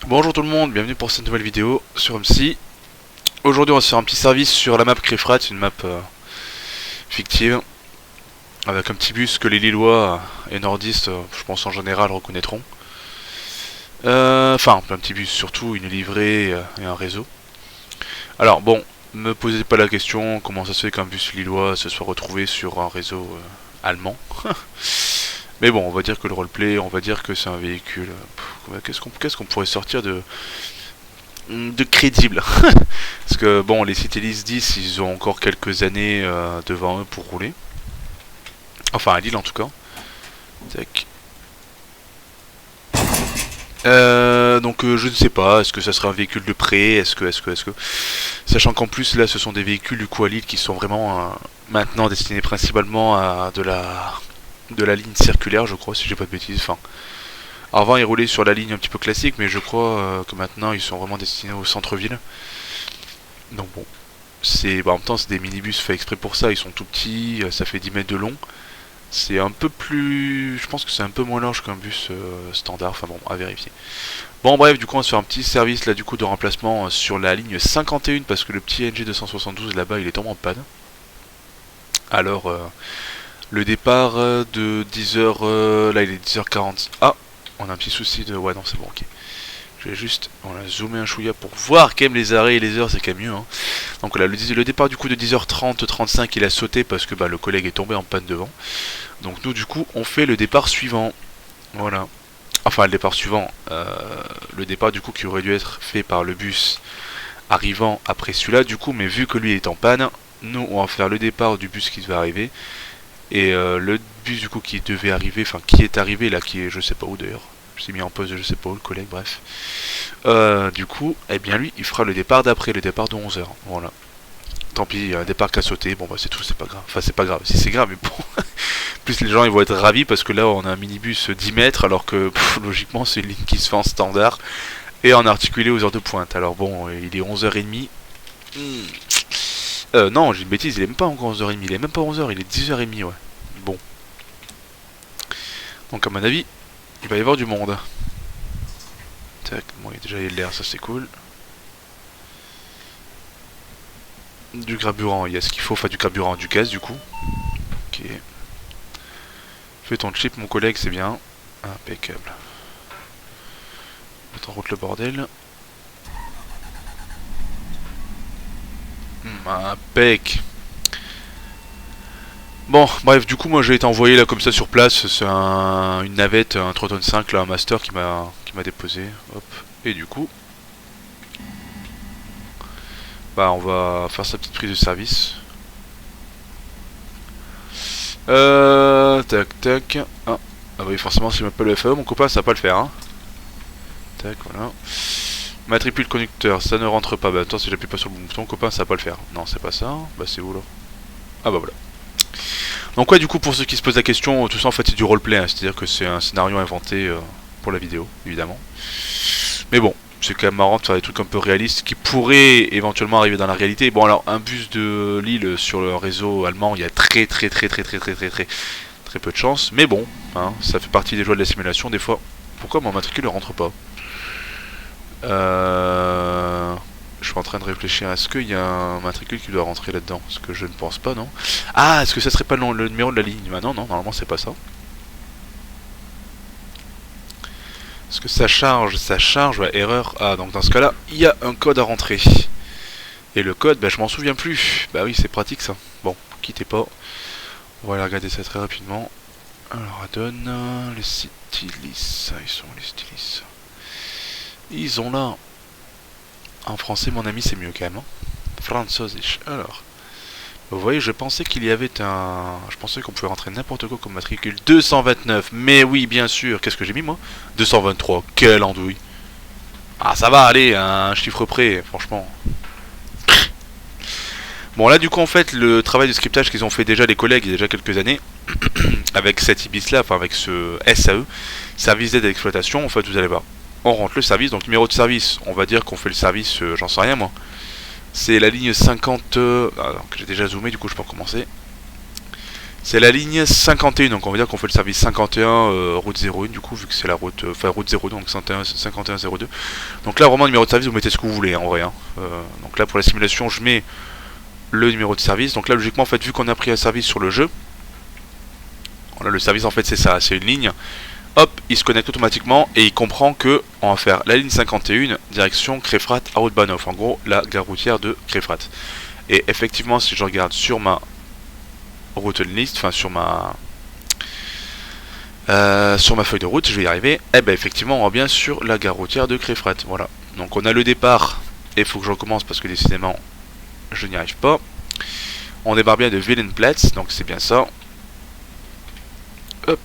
Bonjour tout le monde, bienvenue pour cette nouvelle vidéo sur MC. Aujourd'hui on va se faire un petit service sur la map Crefrat, une map fictive, avec un petit bus que les Lillois et nordistes, je pense en général, reconnaîtront. Enfin, un petit bus, surtout une livrée et un réseau. Alors bon, me posez pas la question comment ça se fait qu'un bus lillois se soit retrouvé sur un réseau allemand. Mais bon, on va dire que le roleplay, on va dire que c'est un véhicule. Qu'est-ce qu'on pourrait sortir de crédible? Parce que bon, les Citylis 10, ils ont encore quelques années devant eux pour rouler. Enfin, à Lille en tout cas. Tac. Donc je ne sais pas, est-ce que ça serait un véhicule de prêt, est-ce que... Sachant qu'en plus là ce sont des véhicules du coup à Lille qui sont vraiment maintenant destinés principalement à de la ligne circulaire, je crois, si j'ai pas de bêtises. Enfin, avant ils roulaient sur la ligne un petit peu classique, mais je crois que maintenant ils sont vraiment destinés au centre-ville. Donc bon, en même temps c'est des minibus faits exprès pour ça, ils sont tout petits, ça fait 10 mètres de long. C'est un peu plus... Je pense que c'est un peu moins large qu'un bus standard, enfin bon, à vérifier. Bon bref, du coup on va se faire un petit service là du coup de remplacement sur la ligne 51 parce que le petit NG 272 là-bas il est tombé en panne. Alors le départ de 10h, là il est 10h40. Ah, on a un petit souci de... Ouais non c'est bon, ok. Je vais juste zoomer un chouïa pour voir quand même les arrêts et les heures, c'est quand même mieux. Hein. Donc là, le départ du coup de 10h30, 35, il a sauté parce que le collègue est tombé en panne devant. Donc nous du coup, on fait le départ suivant. Voilà. Enfin, le départ suivant. Le départ du coup qui aurait dû être fait par le bus arrivant après celui-là du coup, mais vu que lui est en panne, nous on va faire le départ du bus qui devait arriver. Et le bus du coup qui devait arriver, enfin qui est arrivé là, qui est je sais pas où d'ailleurs. Je mis en pause, je sais pas où, le collègue, bref. Du coup, eh bien lui, il fera le départ d'après, le départ de 11h. Voilà. Tant pis, il y a un départ qui a sauté, bon bah c'est tout, c'est pas grave. Enfin c'est pas grave, si c'est grave, mais bon. Plus les gens ils vont être ravis parce que là on a un minibus 10 mètres alors que logiquement c'est une ligne qui se fait en standard et en articulé aux heures de pointe. Alors bon, il est 11h30. Non, j'ai une bêtise, il est même pas encore 11h30, il est même pas 11h, il est 10h30, ouais. Bon. Donc à mon avis, il va y avoir du monde. Tac, bon, il y a déjà l'air, ça c'est cool. Du carburant, il y a ce qu'il faut, enfin du carburant, du gaz du coup. Ok. Fais ton chip, mon collègue, c'est bien. Impeccable. Mettre en route le bordel. Impec. Bon, bref, du coup, moi j'ai été envoyé là comme ça sur place. C'est une navette, un 3 tonnes 5, là, un master qui m'a déposé. Hop. Et du coup, on va faire sa petite prise de service. Tac, tac. Ah oui, forcément, si je m'appelle le FAE, mon copain, ça va pas le faire, hein. Tac, voilà. Matricule conducteur, ça ne rentre pas. Bah attends, si j'appuie pas sur le bouton, copain, ça va pas le faire. Non, c'est pas ça. Bah c'est où là? Ah bah voilà. Donc ouais, du coup, pour ceux qui se posent la question, tout ça en fait c'est du roleplay, hein. C'est-à-dire que c'est un scénario inventé pour la vidéo, évidemment. Mais bon, c'est quand même marrant de faire des trucs un peu réalistes qui pourraient éventuellement arriver dans la réalité. Bon alors, un bus de Lille sur le réseau allemand, il y a très peu de chance. Mais bon, hein, ça fait partie des joies de la simulation des fois. Pourquoi mon matricule ne rentre pas? Je suis en train de réfléchir. Est-ce qu'il y a un matricule qui doit rentrer là-dedans? Parce que je ne pense pas, non. Ah, est-ce que ça serait pas le numéro de la ligne? Bah non, normalement c'est pas ça. Est-ce que ça charge? Ça charge, ouais, erreur. Ah, donc dans ce cas-là, il y a un code à rentrer. Et le code, je m'en souviens plus. Bah oui, c'est pratique ça. Bon, quittez pas. On va aller regarder ça très rapidement. Alors, donne les stylis. Ils sont où les stylis? Ils ont là. En français, mon ami, c'est mieux quand même. Hein. Französisch. Alors. Vous voyez, je pensais qu'il y avait un... Je pensais qu'on pouvait rentrer n'importe quoi comme matricule. 229. Mais oui, bien sûr. Qu'est-ce que j'ai mis, moi? 223. Quelle andouille. Ah, ça va, aller, un chiffre près, franchement. Bon, là, du coup, en fait, le travail de scriptage qu'ils ont fait déjà les collègues il y a déjà quelques anannées, avec cet IBIS-là, enfin, avec ce SAE, service d'aide à l'exploitation, en fait, vous allez voir. On rentre le service, donc numéro de service, on va dire qu'on fait le service, j'en sais rien, moi. C'est la ligne 50... donc j'ai déjà zoomé, du coup, je peux recommencer. C'est la ligne 51, donc on va dire qu'on fait le service 51 route 01 du coup, vu que c'est la route, enfin route 02, donc 5102. Donc là vraiment numéro de service, vous mettez ce que vous voulez en vrai. Hein. Donc là pour la simulation je mets le numéro de service. Donc là logiquement en fait vu qu'on a pris un service sur le jeu, voilà, le service en fait c'est ça, c'est une ligne. Hop, il se connecte automatiquement et il comprend que on va faire la ligne 51 direction Krefrat à Haute-Bahnhof, en gros la gare routière de Krefrat. Et effectivement si je regarde sur ma route list, enfin sur ma feuille de route, je vais y arriver. Et ben effectivement, on va bien sur la gare routière de Krefrat. Voilà. Donc on a le départ. Et il faut que je recommence parce que décidément, je n'y arrive pas. On débarque bien de Willenplatz, donc c'est bien ça. Hop.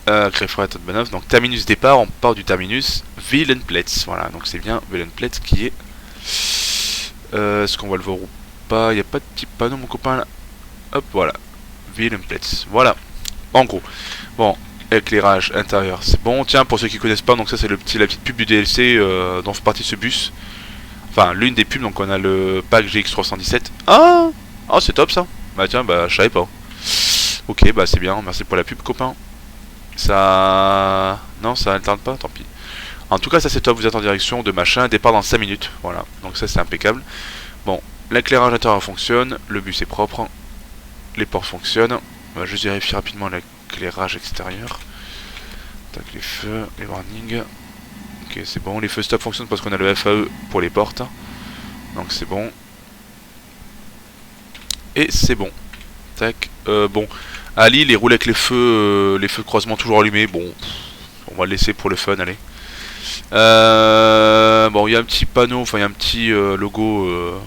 Krefrat Haute-Bahnhof. Donc terminus départ, on part du terminus Willenplatz. Voilà. Donc c'est bien Willenplatz qui est. Est-ce qu'on va le voir ou pas? Il n'y a pas de petit panneau, mon copain là. Hop, voilà. Willenplatz. Voilà. En gros. Bon, éclairage intérieur, c'est bon. Tiens, pour ceux qui connaissent pas, donc ça c'est la petite pub du DLC dont fait partie ce bus. Enfin, l'une des pubs, donc on a le pack GX317. Ah, oh, c'est top ça. Bah tiens, bah je savais pas. Ok, bah c'est bien, merci pour la pub, copain. Ça... Non, ça alterne pas, tant pis. En tout cas, ça c'est top, vous êtes en direction de machin, départ dans 5 minutes. Voilà, donc ça c'est impeccable. Bon, l'éclairage intérieur fonctionne, le bus est propre, les portes fonctionnent. On va juste vérifier rapidement l'éclairage extérieur. Tac, les feux, les warnings. Ok, c'est bon. Les feux stop fonctionnent parce qu'on a le FAE pour les portes. Donc c'est bon. Et c'est bon. Tac. Bon. À Lille, il roule avec les feux de croisement toujours allumés. Bon, on va le laisser pour le fun, allez. Bon, il y a un petit panneau, enfin il y a un petit logo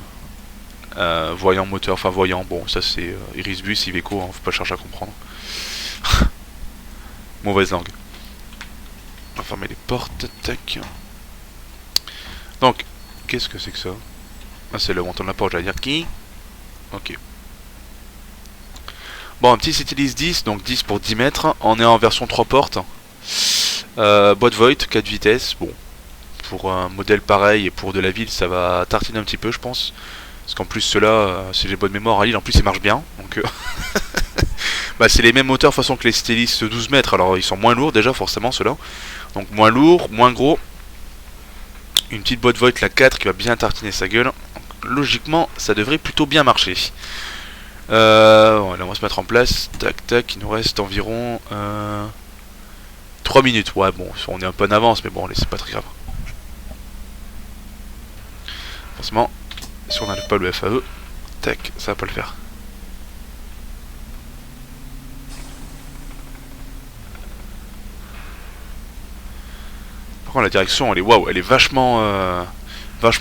voyant moteur, enfin voyant. Bon, ça c'est Irisbus, Iveco, hein, faut pas chercher à comprendre. Mauvaise langue. On va fermer les portes, tac. Donc, qu'est-ce que c'est que ça? Ah, c'est le montant de la porte, j'allais dire qui? Ok. Bon, un petit Citylis 10, donc 10 pour 10 mètres. On est en version 3 portes. Boîte Voigt, 4 vitesses. Bon, pour un modèle pareil et pour de la ville, ça va tartiner un petit peu, je pense. Parce qu'en plus, ceux-là, si j'ai bonne mémoire, à Lille, en plus, ils marchent bien. Donc, bah, c'est les mêmes moteurs de façon que les Citylis 12 mètres. Alors, ils sont moins lourds déjà, forcément, ceux-là. Donc, moins lourd, moins gros. Une petite boîte Voigt, la 4, qui va bien tartiner sa gueule. Donc, logiquement, ça devrait plutôt bien marcher. Bon, là, on va se mettre en place. Tac, tac, il nous reste environ 3 minutes. Ouais, bon, on est un peu en avance, mais bon, allez, c'est pas très grave. Forcément, si on n'enlève pas le FAE, tac, ça va pas le faire. Par contre, la direction, elle est waouh, elle est vachement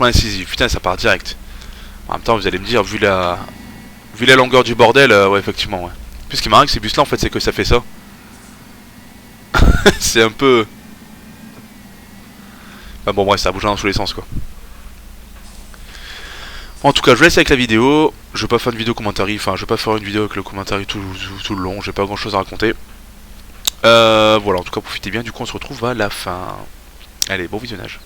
incisive. Putain, ça part direct. En même temps, vous allez me dire, vu la longueur du bordel, ouais, effectivement, ouais. Puis ce qui est marrant avec ces bus-là, en fait, c'est que ça fait ça. C'est un peu... Enfin bon, bref, ça bouge dans tous les sens, quoi. En tout cas, je vous laisse avec la vidéo. Je vais pas faire une vidéo commentaire, enfin, je vais pas faire une vidéo avec le commentaire tout le long. J'ai pas grand-chose à raconter. Voilà, en tout cas, profitez bien. Du coup, on se retrouve à la fin. Allez, bon visionnage.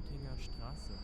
Rautinger Straße.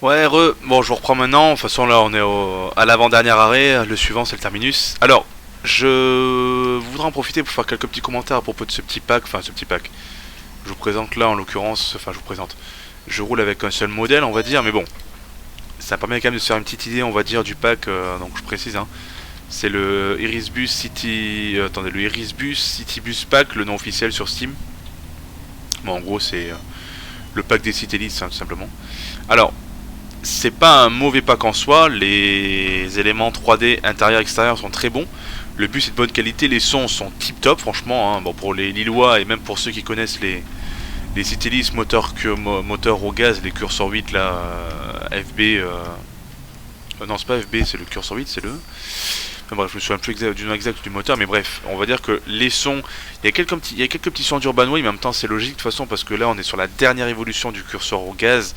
Ouais, bon, je vous reprends maintenant. De toute façon, là, on est à l'avant-dernier arrêt. Le suivant, c'est le terminus. Alors, je voudrais en profiter pour faire quelques petits commentaires à propos de ce petit pack. Enfin, ce petit pack. Je vous présente là, en l'occurrence. Enfin, je vous présente. Je roule avec un seul modèle, on va dire. Mais bon, ça permet quand même de se faire une petite idée, on va dire, du pack. Donc, je précise, hein. C'est le Irisbus City. Attendez, le Irisbus Citybus Pack, le nom officiel sur Steam. Bon, en gros, c'est le pack des Citélis, hein, tout simplement. Alors, c'est pas un mauvais pack en soi, les éléments 3D intérieur extérieur sont très bons, le bus est de bonne qualité, les sons sont tip top franchement, hein. Bon, pour les Lillois et même pour ceux qui connaissent les Citélis moteur au gaz, les Cursor 8 là, FB, non c'est pas FB, c'est le Cursor 8, c'est le... Enfin, bref, je me souviens plus du nom exact du moteur, mais bref, on va dire que les sons, il y a quelques petits sons d'Urbanway, mais en même temps c'est logique de toute façon parce que là on est sur la dernière évolution du Cursor au gaz.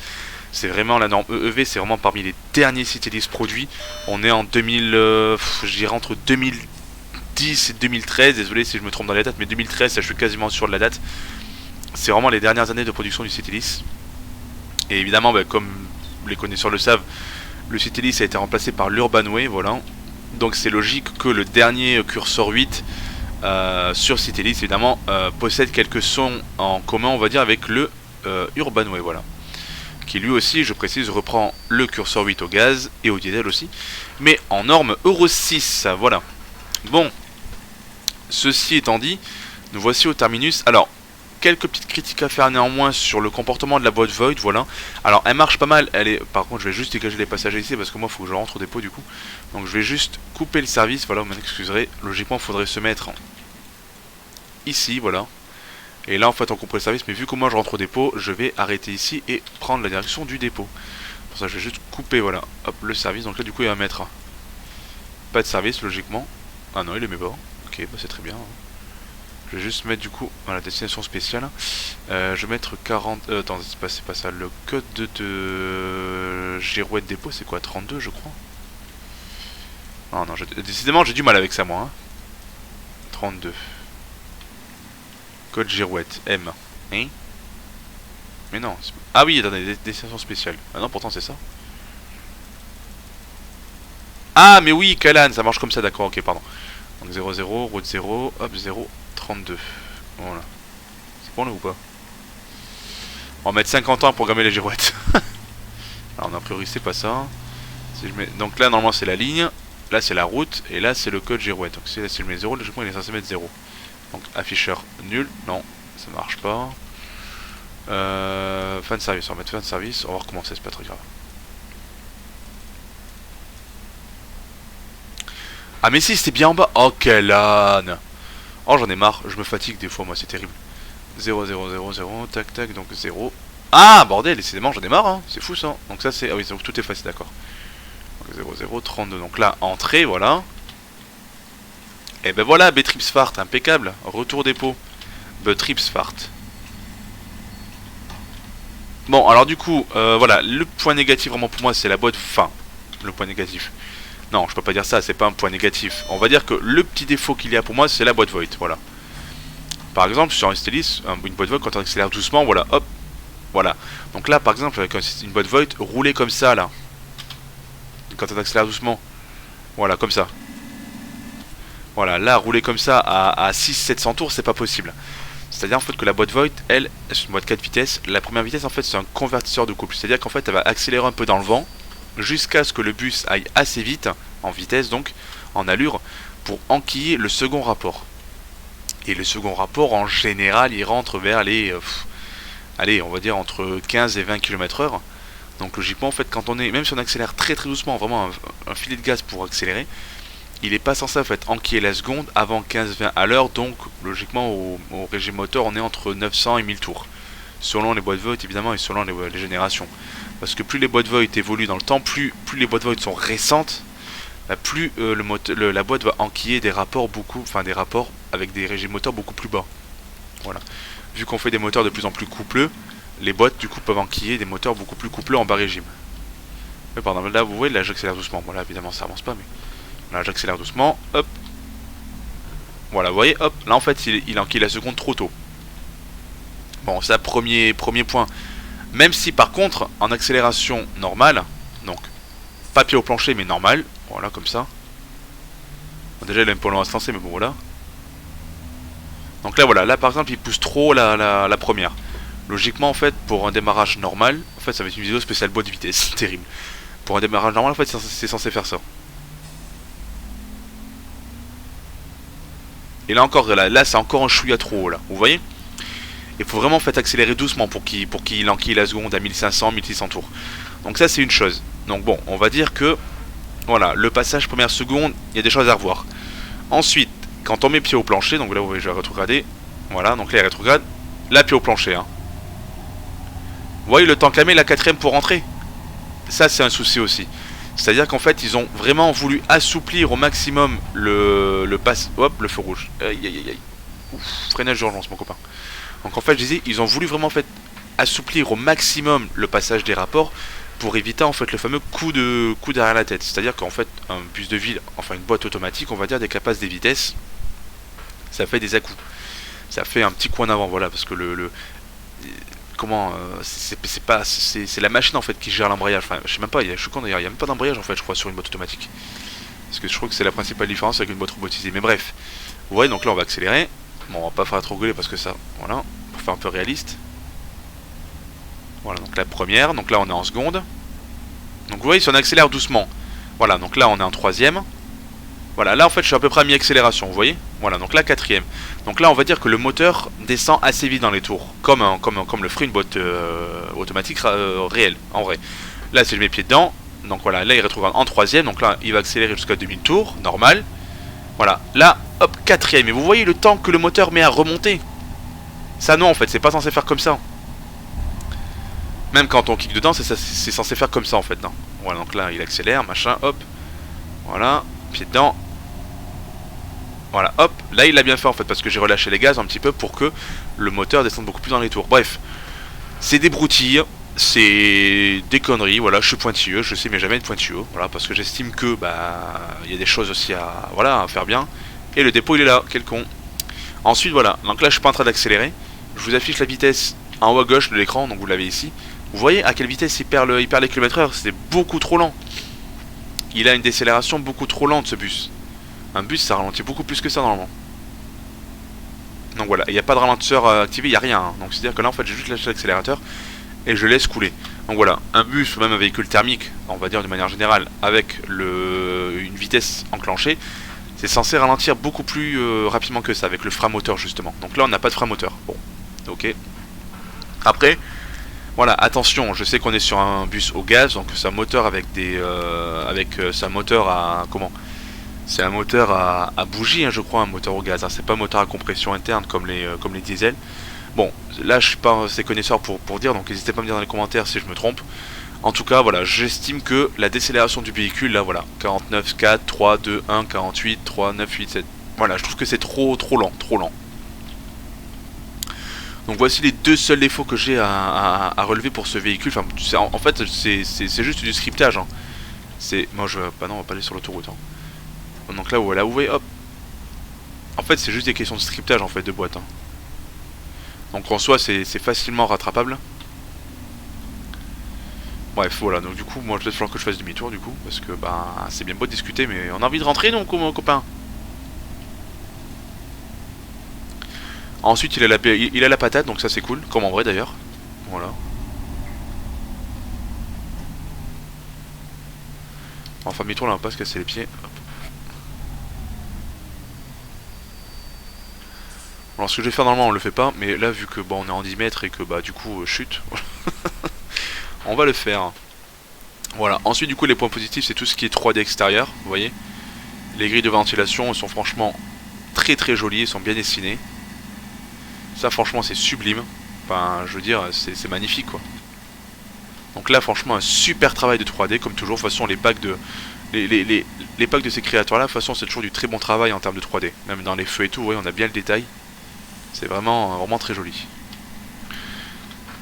C'est vraiment la norme EEV, c'est vraiment parmi les derniers Citélis produits. On est en 2000, je dirais entre 2010 et 2013, désolé si je me trompe dans les dates, mais 2013, ça, je suis quasiment sûr de la date. C'est vraiment les dernières années de production du Citélis. Et évidemment, bah, comme les connaisseurs le savent, le Citélis a été remplacé par l'Urbanway, voilà. Donc c'est logique que le dernier Cursor 8 sur Citélis, évidemment, possède quelques sons en commun, on va dire, avec le Urbanway, voilà. Qui lui aussi, je précise, reprend le Cursor 8 au gaz et au diesel aussi, mais en norme Euro 6, voilà. Bon, ceci étant dit, nous voici au terminus. Alors, quelques petites critiques à faire néanmoins sur le comportement de la boîte Void, voilà. Alors, elle marche pas mal, elle est... Par contre, je vais juste dégager les passagers ici, parce que moi, il faut que je rentre au dépôt, du coup. Donc, je vais juste couper le service, voilà, vous m'excuserez. Logiquement, il faudrait se mettre ici, voilà. Et là en fait on coupe le service, mais vu que moi je rentre au dépôt, je vais arrêter ici et prendre la direction du dépôt. Pour ça je vais juste couper, voilà, hop, le service. Donc là du coup il va mettre pas de service logiquement. Ah non il le met pas. Ok, bah c'est très bien. Je vais juste mettre du coup voilà, destination spéciale. Je vais mettre 40... attends, c'est pas ça. Le code de Girouette dépôt c'est quoi, 32 je crois. Ah non, décidément j'ai du mal avec ça moi, hein. 32. Code Girouette, M. Hein? Mais non. Ah oui, attendez, destination spéciale. Ah non, pourtant c'est ça. Ah, mais oui, Calan, ça marche comme ça, d'accord, ok, pardon. Donc 00, route 0, hop, 0, 32. Voilà. C'est bon là ou pas? On va mettre 50 ans à programmer les girouettes. Alors, a priori, c'est pas ça. Si je mets... Donc là, normalement, c'est la ligne. Là, c'est la route. Et là, c'est le code girouette. Donc si je mets 0, logiquement, il est censé mettre 0. Donc afficheur nul, non, ça marche pas. Fin de service, on va mettre fin de service, on va recommencer, c'est pas très grave. Ah mais si, c'était bien en bas. Oh quel âne. Oh j'en ai marre, je me fatigue des fois moi, c'est terrible. 0, 0, 0, 0, tac tac, donc 0. Ah bordel, décidément j'en ai marre, hein. C'est fou ça. Donc ça c'est... Ah oui, donc tout est facile, d'accord. 0, 0, 32, donc là, entrée, voilà. Et ben voilà, Betripsfart, impeccable. Retour dépôt. Betripsfart. Bon, alors du coup, voilà, le point négatif vraiment pour moi, c'est la boîte. Enfin, le point négatif. Non, je peux pas dire ça, c'est pas un point négatif. On va dire que le petit défaut qu'il y a pour moi, c'est la boîte Void, voilà. Par exemple, sur un Stellis, une boîte Void, quand on accélère doucement, voilà, hop, voilà. Donc là, par exemple, avec une boîte Void, rouler comme ça, là. Quand on accélère doucement, voilà, comme ça. Voilà, là, rouler comme ça à 600-700 tours, c'est pas possible. C'est-à-dire en fait que la boîte Void, elle, c'est une boîte 4 vitesses. La première vitesse, en fait, c'est un convertisseur de couple. C'est-à-dire qu'en fait, elle va accélérer un peu dans le vent jusqu'à ce que le bus aille assez vite, en vitesse donc, en allure, pour enquiller le second rapport. Et le second rapport, en général, il rentre vers les... allez, on va dire entre 15 et 20 km/h. Donc logiquement, en fait, quand on est... Même si on accélère très très doucement, vraiment un filet de gaz pour accélérer, il n'est pas censé en fait enquiller la seconde avant 15-20 à l'heure, donc logiquement au régime moteur on est entre 900 et 1000 tours. Selon les boîtes Void évidemment et selon les générations. Parce que plus les boîtes Void évoluent dans le temps, plus les boîtes Void sont récentes, plus la boîte va enquiller des rapports des rapports avec des régimes moteurs beaucoup plus bas. Voilà. Vu qu'on fait des moteurs de plus en plus coupleux, les boîtes du coup peuvent enquiller des moteurs beaucoup plus coupleux en bas régime. Mais pardon, là vous voyez, là j'accélère doucement. Bon là évidemment ça avance pas mais... Là j'accélère doucement, hop. Voilà, vous voyez, hop. Là en fait il enquille la seconde trop tôt. Bon, ça premier point. Même si par contre, en accélération normale, donc pas pied au plancher mais normal, voilà comme ça. Bon, déjà il a un peu long à se lancer mais bon voilà. Donc là voilà, là par exemple il pousse trop la première. Logiquement en fait pour un démarrage normal, en fait ça va être une vidéo spéciale boîte de vitesse, c'est terrible. Pour un démarrage normal en fait c'est censé faire ça. Et là encore, là c'est encore un chouïa trop haut là, vous voyez. Il faut vraiment en fait accélérer doucement pour qu'il enquille la seconde à 1500, 1600 tours. Donc ça c'est une chose. Donc bon, on va dire que voilà, le passage première seconde, il y a des choses à revoir. Ensuite, quand on met pied au plancher, donc là vous voyez je vais rétrograder. Voilà, donc là il rétrograde. Là pied au plancher. Hein. Vous voyez le temps que la met la quatrième pour rentrer. Ça c'est un souci aussi. C'est-à-dire qu'en fait ils ont vraiment voulu assouplir au maximum le passe. Hop, le feu rouge. Aïe aïe aïe. Ouf, freinage d'urgence mon copain. Donc en fait je disais, ils ont voulu vraiment en fait assouplir au maximum le passage des rapports pour éviter en fait le fameux coup derrière la tête. C'est-à-dire qu'en fait un bus de ville, enfin une boîte automatique, on va dire, dès qu'elle passe des vitesses, ça fait des à-coups. Ça fait un petit coup en avant, voilà, parce que comment c'est la machine en fait qui gère l'embrayage. Enfin, je sais même pas, je suis con d'ailleurs, il n'y a même pas d'embrayage en fait, je crois, sur une boîte automatique. Parce que je trouve que c'est la principale différence avec une boîte robotisée. Mais bref, vous voyez, donc là on va accélérer. Bon, on va pas faire trop gueuler parce que ça, voilà, pour faire un peu réaliste. Voilà, donc la première, donc là on est en seconde. Donc vous voyez, si on accélère doucement, voilà, donc là on est en troisième. Voilà, là en fait je suis à peu près à mi-accélération, vous voyez. Voilà, donc là quatrième. Donc là on va dire que le moteur descend assez vite dans les tours, comme le ferait une boîte automatique réelle, en vrai. Là si je mets pied dedans, donc voilà, là il retrouve en troisième, donc là il va accélérer jusqu'à 2000 tours, normal. Voilà, là, hop, quatrième. Et vous voyez le temps que le moteur met à remonter. Ça non en fait, c'est pas censé faire comme ça. Même quand on clique dedans, c'est censé faire comme ça en fait. Non. Voilà, donc là il accélère, machin, hop. Voilà, pied dedans. Voilà, hop, là il l'a bien fait en fait, parce que j'ai relâché les gaz un petit peu pour que le moteur descende beaucoup plus dans les tours. Bref, c'est des broutilles, c'est des conneries, voilà, je suis pointilleux, je sais mais jamais être pointilleux, voilà, parce que j'estime que, bah, il y a des choses aussi à faire bien. Et le dépôt il est là, quel con. Ensuite voilà, donc là je suis pas en train d'accélérer, je vous affiche la vitesse en haut à gauche de l'écran, donc vous l'avez ici. Vous voyez à quelle vitesse il perd les km/h, c'est beaucoup trop lent. Il a une décélération beaucoup trop lente ce bus. Un bus ça ralentit beaucoup plus que ça normalement. Donc voilà, il n'y a pas de ralentisseur activé, il n'y a rien. Hein. Donc c'est à dire que là en fait j'ai juste lâché l'accélérateur et je laisse couler. Donc voilà, un bus ou même un véhicule thermique, on va dire de manière générale, avec une vitesse enclenchée, c'est censé ralentir beaucoup plus rapidement que ça, avec le frein moteur justement. Donc là on n'a pas de frein moteur. Bon, ok. Après, voilà, attention, je sais qu'on est sur un bus au gaz, donc c'est un moteur avec c'est un moteur à comment? C'est un moteur à bougie, hein, je crois, un moteur au gaz. Hein. C'est pas un moteur à compression interne comme les diesels. Bon, là je suis pas assez connaisseur pour dire, donc n'hésitez pas à me dire dans les commentaires si je me trompe. En tout cas, voilà, j'estime que la décélération du véhicule, là voilà, 49, 4, 3, 2, 1, 48, 3, 9, 8, 7. Voilà, je trouve que c'est trop lent, trop lent. Donc voici les deux seuls défauts que j'ai à relever pour ce véhicule. Enfin, en fait, c'est juste du scriptage. Hein. Moi, bah non, on va pas aller sur l'autoroute. Hein. Donc là, voilà, vous voyez, hop. En fait, c'est juste des questions de scriptage en fait de boîte. Hein. Donc en soi, c'est facilement rattrapable. Bref, voilà. Donc du coup, moi, je vais falloir que je fasse demi-tour du coup, parce que bah, c'est bien beau de discuter, mais on a envie de rentrer, donc mon copain. Ensuite, il a la patate, donc ça c'est cool, comme en vrai d'ailleurs. Voilà. Enfin, demi-tour là, on va pas se casser les pieds. Hop. Alors ce que je vais faire normalement on le fait pas, mais là vu que bon on est en 10 mètres et que bah du coup chute, on va le faire. Voilà, ensuite du coup les points positifs c'est tout ce qui est 3D extérieur, vous voyez. Les grilles de ventilation sont franchement très jolies, sont bien dessinées. Ça franchement c'est sublime, enfin je veux dire c'est magnifique quoi. Donc là franchement un super travail de 3D comme toujours, de toute façon les packs de... Les packs de ces créateurs là, de toute façon c'est toujours du très bon travail en termes de 3D. Même dans les feux et tout, vous voyez on a bien le détail. C'est vraiment très joli.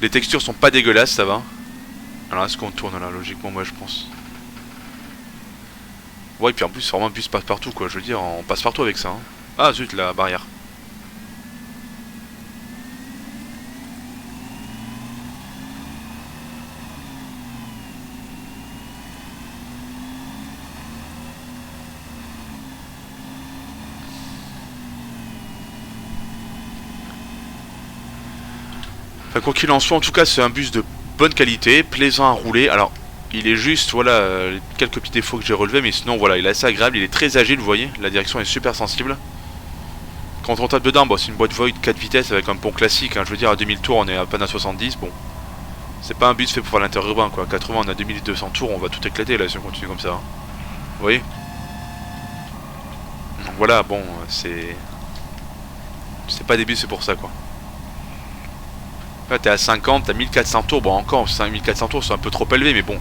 Les textures sont pas dégueulasses, ça va. Alors est-ce qu'on tourne là, logiquement, moi je pense. Ouais, et puis en plus, c'est vraiment un bus passe-partout, quoi. Je veux dire, on passe partout avec ça. Hein. Ah zut, la barrière. Quoi qu'il en soit, en tout cas, c'est un bus de bonne qualité, plaisant à rouler. Alors, il est juste, voilà, quelques petits défauts que j'ai relevés, mais sinon, voilà, il est assez agréable, il est très agile, vous voyez, la direction est super sensible. Quand on tape dedans, bon, c'est une boîte Void 4 vitesses avec un pont classique, hein, je veux dire, à 2000 tours, on est à peine à 70, bon. C'est pas un bus fait pour faire l'interurbain, quoi. À 80, on a 2200 tours, on va tout éclater, là, si on continue comme ça. Hein. Vous voyez? Donc voilà, bon, c'est... C'est pas des bus, c'est pour ça, quoi. Là, t'es à 50, t'as 1400 tours, bon, encore, 5400 tours, c'est un peu trop élevé, mais bon.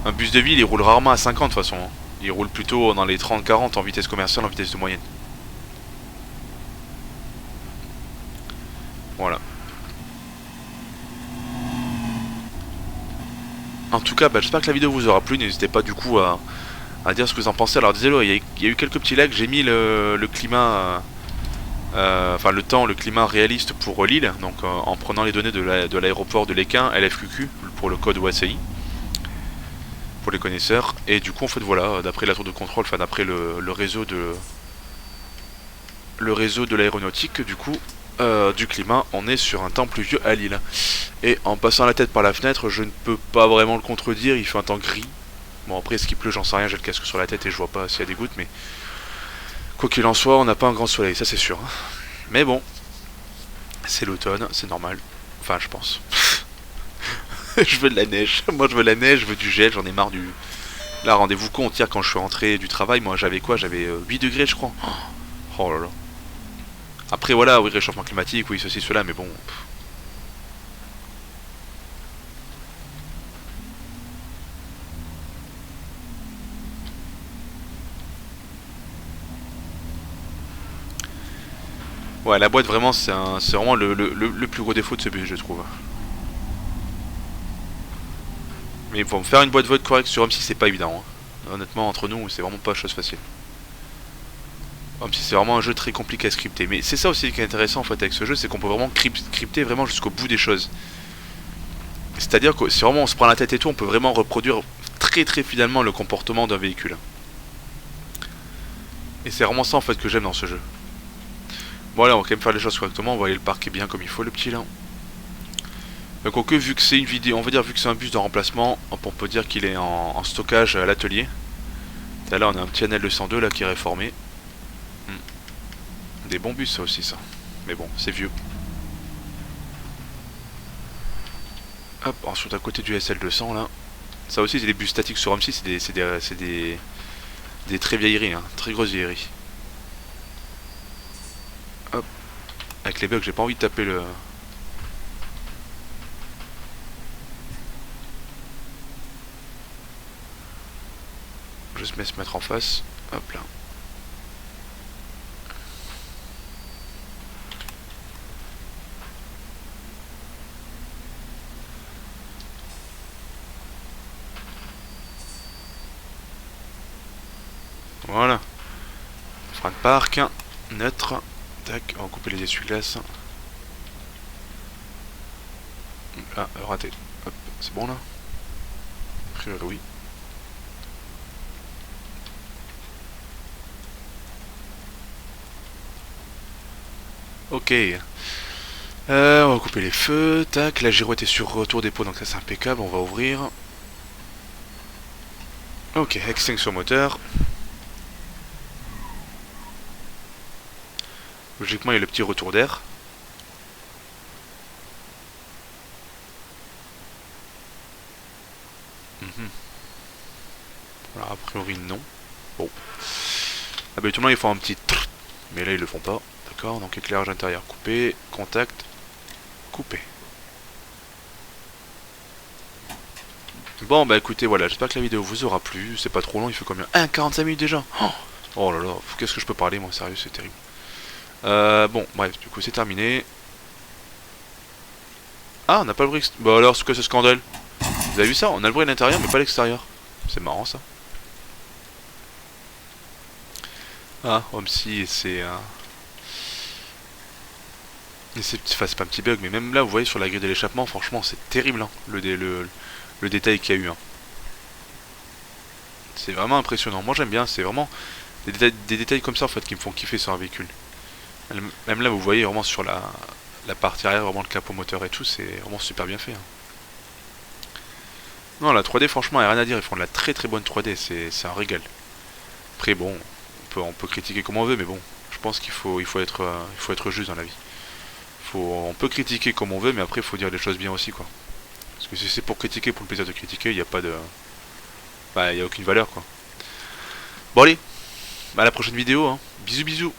Un bus de ville, il roule rarement à 50, de toute façon. Hein. Il roule plutôt dans les 30-40 en vitesse commerciale, en vitesse de moyenne. Voilà. En tout cas, bah, j'espère que la vidéo vous aura plu. N'hésitez pas du coup à dire ce que vous en pensez. Alors désolé, il y a eu quelques petits lags. J'ai mis le climat, enfin le temps, le climat réaliste pour Lille. Donc en prenant les données de l'aéroport de l'Équin, LFQQ, pour le code OACI. Pour les connaisseurs. Et du coup, en fait, voilà, d'après la tour de contrôle, enfin d'après le réseau de l'aéronautique, du coup, du climat, on est sur un temps pluvieux à Lille. Et en passant la tête par la fenêtre, je ne peux pas vraiment le contredire, il fait un temps gris. Bon, après, est-ce qu'il pleut, j'en sais rien, j'ai le casque sur la tête et je vois pas s'il y a des gouttes, mais quoi qu'il en soit, on n'a pas un grand soleil, ça c'est sûr. Mais bon, c'est l'automne, c'est normal. Enfin, je pense. Je veux de la neige. Moi, je veux de la neige, je veux du gel, j'en ai marre du... Là, rendez-vous compte, hier, quand je suis rentré du travail, moi, j'avais quoi? J'avais 8 degrés, je crois. Oh là là. Après, voilà, oui, réchauffement climatique, oui, ceci, cela, mais bon... Ouais, la boîte, vraiment, c'est vraiment le plus gros défaut de ce bus, je trouve. Mais pour me faire une boîte vote correcte sur M6, c'est pas évident. Hein. Honnêtement, entre nous, c'est vraiment pas chose facile. Même si c'est vraiment un jeu très compliqué à scripter. Mais c'est ça aussi qui est intéressant en fait avec ce jeu, c'est qu'on peut vraiment crypter vraiment jusqu'au bout des choses. C'est-à-dire que si vraiment on se prend la tête et tout, on peut vraiment reproduire très fidèlement le comportement d'un véhicule. Et c'est vraiment ça en fait que j'aime dans ce jeu. Bon allez, on va quand même faire les choses correctement, on va aller le parquer bien comme il faut le petit là. Donc quoique vu que c'est une vidéo, on va dire vu que c'est un bus de remplacement, on peut dire qu'il est en stockage à l'atelier. Là on a un petit NL 202 là qui est réformé. Des bons bus ça aussi ça. Mais bon, c'est vieux. Hop, ensuite à côté du SL200 là. Ça aussi c'est des bus statiques sur M6, c'est des très vieilleries, hein, très grosses vieilleries. Hop. Avec les bugs j'ai pas envie de taper le... Juste se mettre en face. Hop là. Voilà. Frein de parc. Neutre. Tac, on va couper les essuie-glaces. Ah, raté. Hop, c'est bon là? A priori oui. Ok. On va couper les feux. Tac, la girouette est sur retour dépôt, donc ça c'est impeccable. On va ouvrir. Ok, extinction moteur. Logiquement, il y a le petit retour d'air. Alors, a priori, non. Bon. Habituellement, ils font un petit... Mais là, ils le font pas. D'accord, donc éclairage intérieur coupé. Contact. Coupé. Bon, bah écoutez, voilà. J'espère que la vidéo vous aura plu. C'est pas trop long, il fait combien? 45 minutes déjà. Oh là là, qu'est-ce que je peux parler, moi, sérieux, c'est terrible. Bon, bref, du coup c'est terminé. Ah, on n'a pas le bruit. Bah alors, c'est quoi ce scandale? Vous avez vu ça? On a le bruit à l'intérieur, mais pas à l'extérieur. C'est marrant ça. Ah, OMSI et c'est... Enfin, c'est pas un petit bug, mais même là, vous voyez sur la grille de l'échappement, franchement, c'est terrible, hein, le détail qu'il y a eu. Hein. C'est vraiment impressionnant. Moi, j'aime bien, c'est vraiment des détails comme ça, en fait, qui me font kiffer sur un véhicule. Même là, vous voyez vraiment sur la la partie arrière, vraiment le capot moteur et tout, c'est vraiment super bien fait. Hein. Non, la 3D, franchement, il n'y a rien à dire. Ils font de la très très bonne 3D. C'est un régal. Après, bon, on peut critiquer comme on veut, mais bon, je pense il faut être juste dans la vie. On peut critiquer comme on veut, mais après, il faut dire les choses bien aussi, quoi. Parce que si c'est pour critiquer, pour le plaisir de critiquer, il n'y a pas de. Bah, il n'y a aucune valeur, quoi. Bon, allez, à la prochaine vidéo, hein. Bisous, bisous.